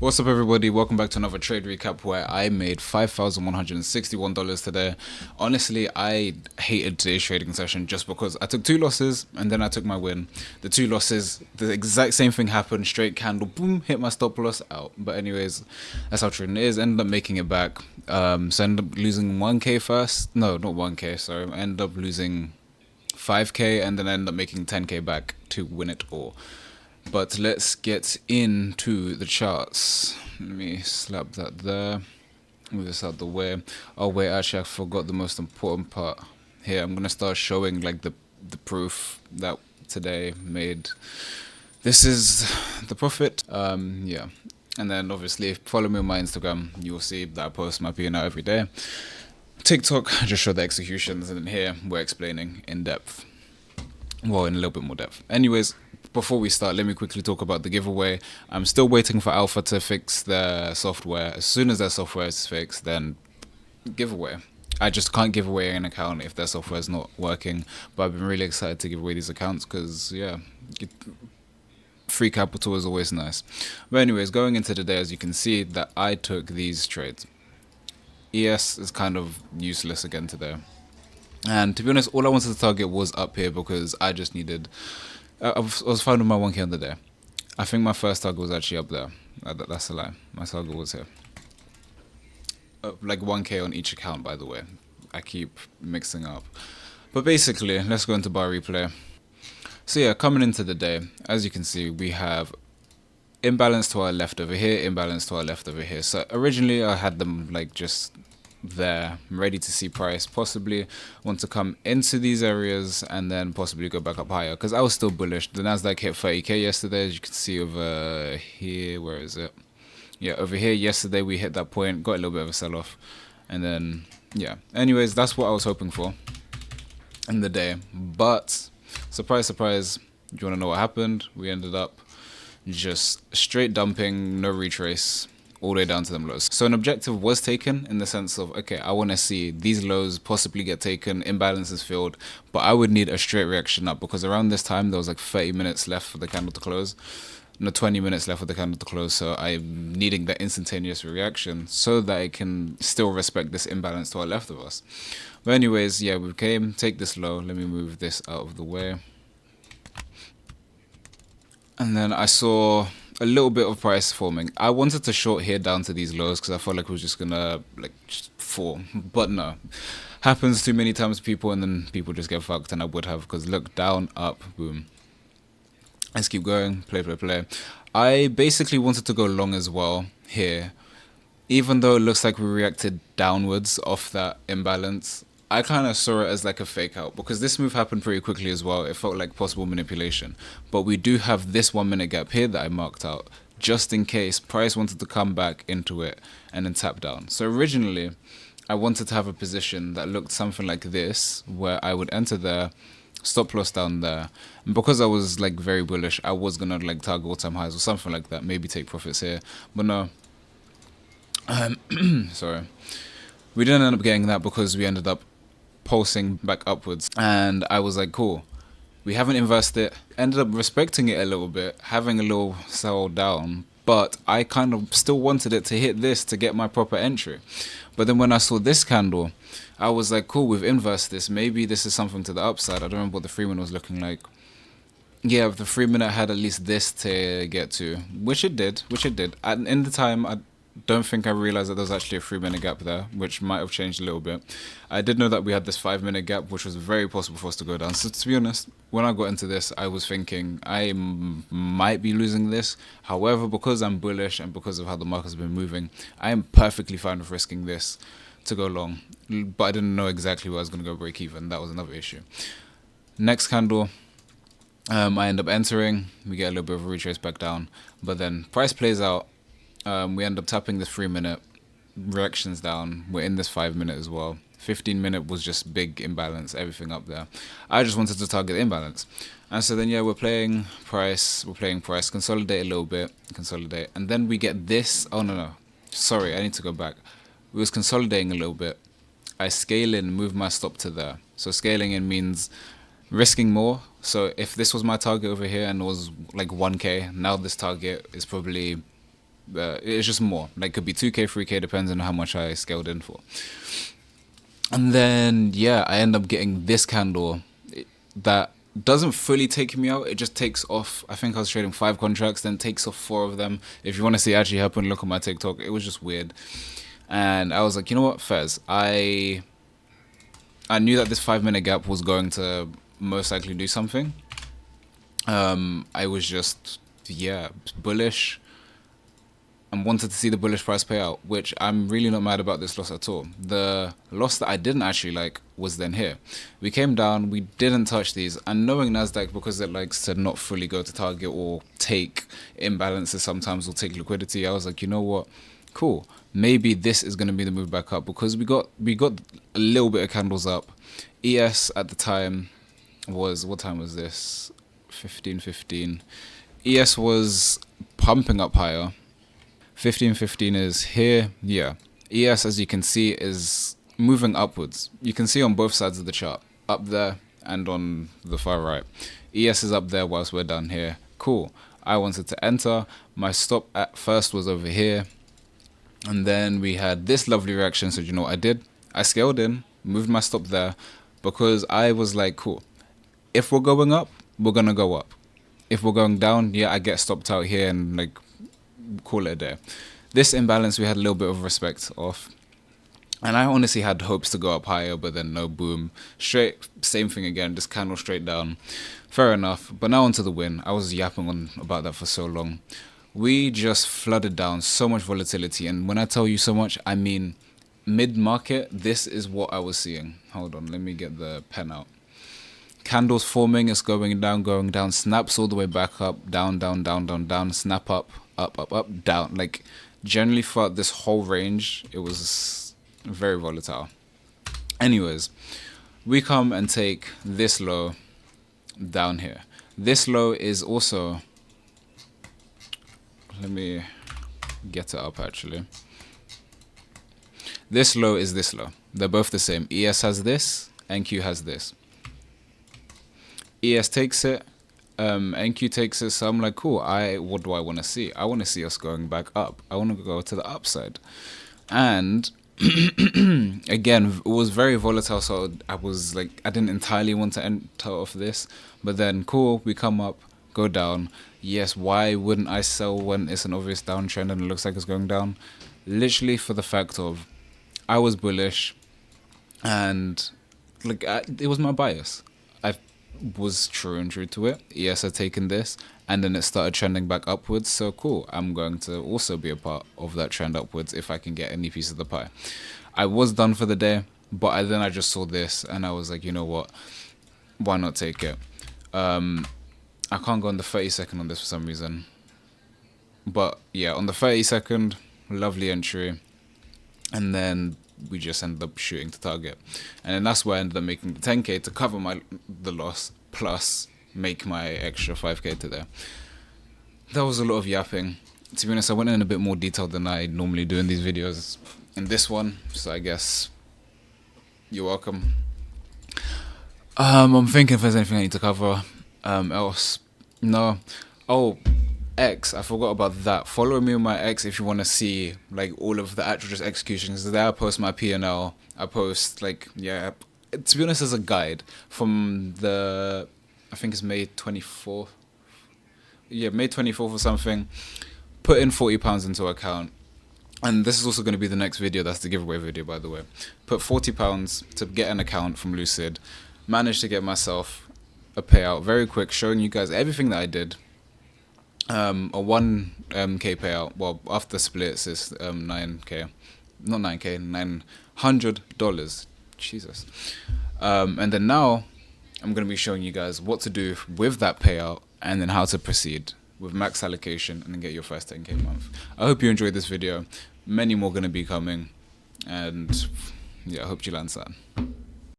What's up, everybody? Welcome back to another trade recap where I made $5,161 today. Honestly, I hated today's trading session just because I took two losses and then I took my win. The two losses, the exact same thing happened. Straight candle, boom, hit my stop loss, out. But anyways, that's how trading is. Ended up making it back. So I ended up losing 1K first. No, not 1K, sorry. I ended up losing 5K and then I ended up making 10K back to win it all. But let's get into the charts. Let me slap that there. Move this out the way. Oh wait, actually I forgot the most important part. Here, I'm gonna start showing like the proof that today made. This is the profit. Yeah. And then obviously if you follow me on my Instagram, you'll see that I post my P&L every day. TikTok, I just show the executions, and then here we're explaining in depth. Well, in a little bit more depth. Anyways, before we start, let me quickly talk about the giveaway. I'm still waiting for Alpha to fix their software. As soon as their software is fixed, then giveaway. I just can't give away an account if their software is not working. But I've been really excited to give away these accounts because, yeah, free capital is always nice. But anyways, going into the day, as you can see, that I took these trades. ES is kind of useless again today. And to be honest, all I wanted to target was up here because I just needed... I was fine with my 1K on the day. I think my first target was actually up there. That's a lie. My target was here. Like 1K on each account, by the way. I keep mixing up. But basically, let's go into bar replay. So yeah, coming into the day, as you can see, we have imbalance to our left over here, imbalance to our left over here. So originally I had them like just there, ready to see price possibly want to come into these areas and then possibly go back up higher because I was still bullish. The Nasdaq hit 30k yesterday, as you can see over here. Where is it? Yeah, over here yesterday we hit that point, got a little bit of a sell-off, and then yeah, anyways, that's what I was hoping for in the day. But surprise, surprise, do you want to know what happened? We ended up just straight dumping, no retrace, all the way down to them lows. So an objective was taken in the sense of, okay, I want to see these lows possibly get taken, imbalances filled, but I would need a straight reaction up because around this time there was like 30 minutes left for the candle to close. No, 20 minutes left for the candle to close, so I'm needing that instantaneous reaction so that I can still respect this imbalance to our left of us. But anyways, yeah, we came, take this low. Let me move this out of the way. And then I saw a little bit of price forming. I wanted to short here down to these lows because I felt like it was just gonna like just fall, but no. Happens too many times to people and then people just get fucked, and I would have, because look, down, up, boom. Let's keep going, play. I basically wanted to go long as well here. Even though it looks like we reacted downwards off that imbalance, I kind of saw it as like a fake out because this move happened pretty quickly as well. It felt like possible manipulation. But we do have this 1 minute gap here that I marked out just in case price wanted to come back into it and then tap down. So originally, I wanted to have a position that looked something like this where I would enter there, stop loss down there. And because I was like very bullish, I was going to like target all-time highs or something like that. Maybe take profits here. But no. Sorry. We didn't end up getting that because we ended up pulsing back upwards, and I was like, cool, we haven't inversed it. Ended up respecting it a little bit, having a little sell down, but I kind of still wanted it to hit this to get my proper entry. But then when I saw this candle, I was like, cool, we've inversed this, maybe this is something to the upside. I don't remember what the 3 minute was looking like. Yeah, the 3 minute had at least this to get to, which it did. And in the time, I don't think I realized that there was actually a 3 minute gap there, which might have changed a little bit. I did know that we had this 5 minute gap, which was very possible for us to go down. So to be honest, when I got into this, I was thinking I might be losing this. However, because I'm bullish and because of how the market's been moving, I am perfectly fine with risking this to go long. But I didn't know exactly where I was going to go break even. That was another issue. Next candle, I end up entering. We get a little bit of a retrace back down. But then price plays out. We end up tapping this 3 minute, reactions down. We're in this 5 minute as well. 15 minute was just big imbalance, everything up there. I just wanted to target imbalance. And so then, yeah, we're playing price, consolidate a little bit, consolidate. And then we get this. Oh, no. Sorry, I need to go back. We was consolidating a little bit. I scale in, move my stop to there. So scaling in means risking more. So if this was my target over here and it was like 1K, now this target is probably It's just more. Like, could be 2K, 3K, depends on how much I scaled in for. And then, yeah, I end up getting this candle that doesn't fully take me out. It just takes off. I think I was trading 5 contracts, then takes off 4 of them. If you want to see it actually happen, look on my TikTok. It was just weird. And I was like, you know what, Fez, I knew that this 5-minute gap was going to most likely do something. I was just, yeah, bullish and wanted to see the bullish price pay out, which I'm really not mad about this loss at all. The loss that I didn't actually like was then here. We came down, we didn't touch these, and knowing Nasdaq, because it likes to not fully go to target or take imbalances sometimes, or take liquidity, I was like, you know what, cool, maybe this is going to be the move back up, because we got a little bit of candles up. ES at the time was, what time was this? 15:15. ES was pumping up higher. 15:15 is here. Yeah, ES, as you can see, is moving upwards. You can see on both sides of the chart, up there and on the far right. ES is up there whilst we're down here. Cool. I wanted to enter. My stop at first was over here, and then we had this lovely reaction. So you know what I did? I scaled in, moved my stop there, because I was like, cool, if we're going up, we're gonna go up. If we're going down, yeah, I get stopped out here and like call it a day. This imbalance we had a little bit of respect of, and I honestly had hopes to go up higher, but then no, boom, straight, same thing again, just candle straight down. Fair enough. But now onto the win. I was yapping on about that for so long. We just flooded down, so much volatility, and when I tell you so much, I mean mid-market. This is what I was seeing. Hold on, let me get the pen out. Candles forming, it's going down, snaps all the way back up, down, snap up, down. Like, generally throughout this whole range, it was very volatile. Anyways, we come and take this low down here. This low is also, let me get it up actually. This low is this low. They're both the same. ES has this, NQ has this. ES takes it, NQ takes it, so I'm like, cool, what do I want to see? I want to see us going back up. I want to go to the upside. And again, it was very volatile, so I was like, I didn't entirely want to enter off this, but then cool, we come up, go down. Yes, why wouldn't I sell when it's an obvious downtrend and it looks like it's going down? Literally for the fact of, I was bullish, and like it was my bias. I was true to it. ES had taken this, and then it started trending back upwards. So cool, I'm going to also be a part of that trend upwards if I can get any piece of the pie. I was done for the day, but then I just saw this and I was like, you know what, why not take it? I can't go on the 30-second on this for some reason, but yeah, on the 30-second, lovely entry, and then we just ended up shooting to target, and then that's where I ended up making the 10k to cover the loss, plus make my extra 5k today. That was a lot of yapping. To be honest, I went in a bit more detail than I normally do in these videos in this one, so I guess you're welcome. I'm thinking if there's anything I need to cover else. No. Oh, X, I forgot about that. Follow me on my X if you want to see like all of the actual just executions. There I post my P&L. I post like, yeah, to be honest, as a guide from the, I think it's May 24th. Yeah, May 24th or something. Put in £40 into account. And this is also going to be the next video. That's the giveaway video, by the way. Put £40 to get an account from Lucid. Managed to get myself a payout very quick, showing you guys everything that I did. A 1k payout. Well, after splits is 9k, not 9k, $900. Jesus. And then now I'm gonna be showing you guys what to do with that payout, and then how to proceed with max allocation and then get your first 10k month. I hope you enjoyed this video. Many more gonna be coming, and yeah, I hope you learned something.